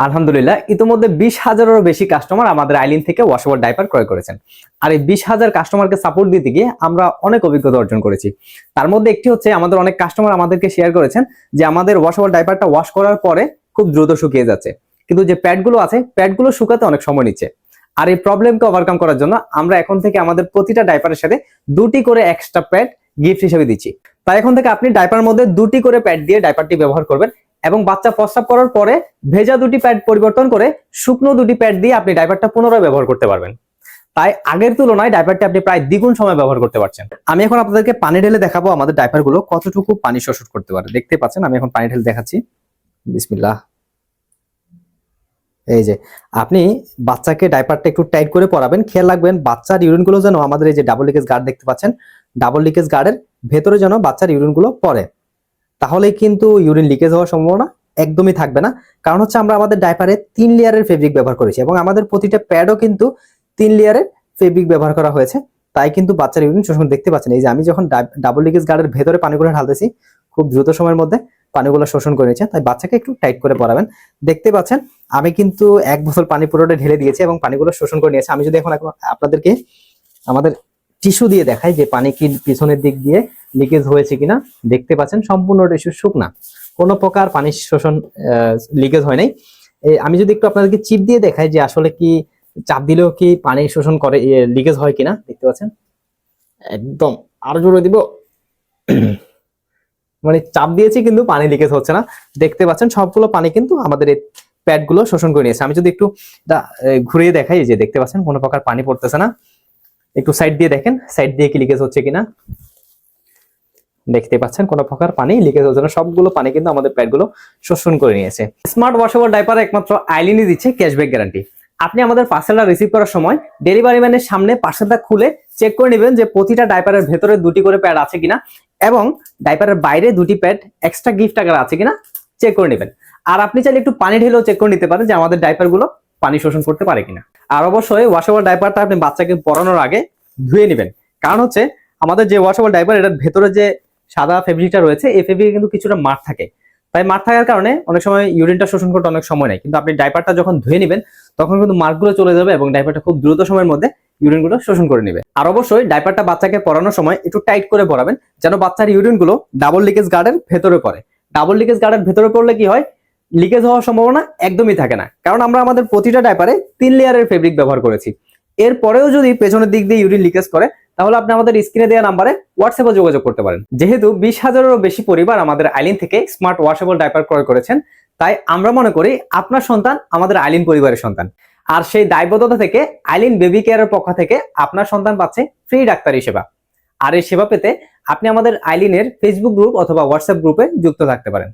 আলহামদুলিল্লাহ, ইতিমধ্যে 20,000-এরও বেশি কাস্টমার আমাদের আইলিন থেকে ওয়াশেবল ডাইপার ক্রয় করেছেন। আর এই 20,000 কাস্টমারকে সাপোর্ট দিতে গিয়ে আমরা অনেক অভিজ্ঞতা অর্জন করেছি। তার মধ্যে একটি হচ্ছে, আমাদের অনেক কাস্টমার আমাদেরকে শেয়ার করেছেন যে আমাদের ওয়াশেবল ডাইপারটা ওয়াশ করার পরে খুব দ্রুত শুকিয়ে যাচ্ছে, কিন্তু যে প্যাডগুলো আছে প্যাডগুলো শুকাতে অনেক সময় নিচ্ছে। আর এই প্রবলেমকে ওভারকাম করার জন্য আমরা এখন থেকে আমাদের প্রতিটা ডাইপারের সাথে 2টি করে এক্সট্রা প্যাড গিফট হিসেবে দিচ্ছি। তাই এখন থেকে আপনি ডাইপারের মধ্যে 2টি করে প্যাড দিয়ে ডাইপারটি ব্যবহার করবেন, এবং বাচ্চা প্রস্রাব করার পরে ভেজা 2টি প্যাড পরিবর্তন করে শুকনো 2টি প্যাড দিয়ে আপনি ডাইপারটা পুনরায় ব্যবহার করতে পারবেন। তাই আগের তুলনায় ডাইপারটি আপনি প্রায় দ্বিগুণ সময় ব্যবহার করতে পারছেন। আমি এখন আপনাদেরকে পানি ঢেলে দেখাবো আমাদের ডাইপারগুলো কতটুকু পানি শোষণ করতে পারে। দেখতে পাচ্ছেন, আমি এখন পানি ঢেলে দেখাচ্ছি। বিসমিল্লাহ। এই যে আপনি বাচ্চাকে ডাইপারটা একটু টাইট করে পরাবেন, খেয়াল রাখবেন বাচ্চার ইউরিনগুলো যেন আমাদের এই যে ডাবল লিকেজ গার্ড দেখতে পাচ্ছেন, ডাবল লিকেজ গার্ডের ভেতরে যেন বাচ্চার ইউরিনগুলো পড়ে, তাহলে কিন্তু ইউরিন লিকেজ হওয়ার সম্ভাবনা একদমই থাকবে না। কারণ হচ্ছে আমরা আমাদের ডাইপারে 3 লেয়ারের ফেব্রিক ব্যবহার করেছি, এবং আমাদের প্রতিটা প্যাডও কিন্তু 3 লেয়ারের ফেব্রিক ব্যবহার করা হয়েছে। তাই কিন্তু বাচ্চার ইউরিন শোষণ দেখতে পাচ্ছেন। এই যে আমি যখন ডাবল লিকেজ গার্ডের ভেতরে পানিগুলো ঢালতেছি, খুব দ্রুত সময়ের মধ্যে পানিগুলো শোষণ করে নিচ্ছে। তাই বাচ্চাকে একটু টাইট করে পরাবেন। দেখতে পাচ্ছেন আমি কিন্তু 1 বোতল পানি পুরোটা ঢেলে দিয়েছি এবং পানিগুলো শোষণ করে নিয়েছে। আমি যদি এখন আপনাদেরকে আমাদের টিস্যু দিয়ে দেখাই যে পানি কি পিছনের দিক দিয়ে লিকেজ হয়েছে কিনা, দেখতে পাচ্ছেন সম্পূর্ণ টিস্যু শুকনা, কোনো প্রকার পানি শোষণ লিকেজ হয় নাই। আমি যদি একটু আপনাদেরকে চিপ দিয়ে দেখাই যে আসলে কি চাপ দিলেও কি পানি শোষণ করে, লিকেজ হয় কিনা, দেখতে পাচ্ছেন একদম আরো জোরে দিব, মানে চাপ দিয়েছি কিন্তু পানি লিকেজ হচ্ছে না। দেখতে পাচ্ছেন সবগুলো পানি কিন্তু আমাদের এই প্যাডগুলো শোষণ করে নিয়েছে। আমি যদি একটু ঘুরিয়ে দেখাই, যে দেখতে পাচ্ছেন কোনো প্রকার পানি পড়তেছে না। একটু সাইড দিয়ে দেখেন, সাইড দিয়ে কি লিকেজ হচ্ছে কিনা, দেখতে পাচ্ছেন কোনো প্রকার পানি লিকেজ হচ্ছে না। সবগুলো পানি কিন্তু আমাদের প্যাডগুলো শোষণ করে নিয়েছে। স্মার্ট ওয়াশেবল ডাইপার একমাত্র আইলিনই দিচ্ছে ক্যাশব্যাক গ্যারান্টি। আপনি আমাদের পার্সেলটা রিসিভ করার সময় ডেলিভারি ম্যানের সামনে পার্সেলটা খুলে চেক করে নেবেন যে প্রতিটা ডাইপারের ভেতরে 2টি করে প্যাড আছে কিনা, এবং ডাইপারের বাইরে 2টি প্যাড এক্সট্রা গিফট আকার আছে কিনা চেক করে নেবেন। আর আপনি চাইলে একটু পানি ঢেলেও চেক করে নিতে পারেন যে আমাদের ডাইপারগুলো পানি শোষণ করতে পারে কিনা। আর অবশ্যই ওয়াশেবল ডাইপারটা আপনি বাচ্চাকে পরানোর আগে ধুয়ে নেবেন, কারণ হচ্ছে আমাদের যে ওয়াশেবল ডাইপার, এটার ভেতরে যে সাদা ফেব্রিকটা রয়েছে, এই ফেব্রিকে কিন্তু কিছুটা মাঠ থাকে। তাই মাঠ থাকার কারণে অনেক সময় ইউরিনটা শোষণ করতে অনেক সময় নেয়, কিন্তু আপনি ডাইপারটা যখন ধুয়ে নেবেন তখন কিন্তু মার্কগুলো চলে যাবে এবং ডাইপারটা খুব দ্রুত সময়ের মধ্যে ইউরিনগুলো শোষণ করে নেবে। আর অবশ্যই ডাইপারটা বাচ্চাকে পরানোর সময় একটু টাইট করে পরাবেন, যেন বাচ্চার ইউরিনগুলো ডাবল লিকেজ গার্ডের ভেতরে পড়ে। ডাবল লিকেজ গার্ডের ভেতরে পড়লে কি হয়, লিকেজ হওয়ার সম্ভাবনা একদমই থাকে না, কারণ আমরা আমাদের প্রতিটা ডাইপারে 3 লেয়ারের ফেব্রিক ব্যবহার করেছি। এরপরেও যদি পেছনের দিক দিয়ে ইউরিন লিকেজ করে, তাহলে আপনি আমাদের স্ক্রিনে দেওয়া নাম্বারে হোয়াটসঅ্যাপে যোগাযোগ করতে পারেন। যেহেতু 20,000-এরও বেশি পরিবার আমাদের আইলিন থেকে স্মার্ট ওয়াশেবল ডাইপার ক্রয় করেছেন, তাই আমরা মনে করি আপনার সন্তান আমাদের আইলিন পরিবারের সন্তান। আর সেই দায়বদ্ধতা থেকে আইলিন বেবি কেয়ারের পক্ষ থেকে আপনার সন্তান পাচ্ছে ফ্রি ডাক্তারি সেবা। আর এই সেবা পেতে আপনি আমাদের আইলিনের ফেসবুক গ্রুপ অথবা হোয়াটসঅ্যাপ গ্রুপে যুক্ত থাকতে পারেন।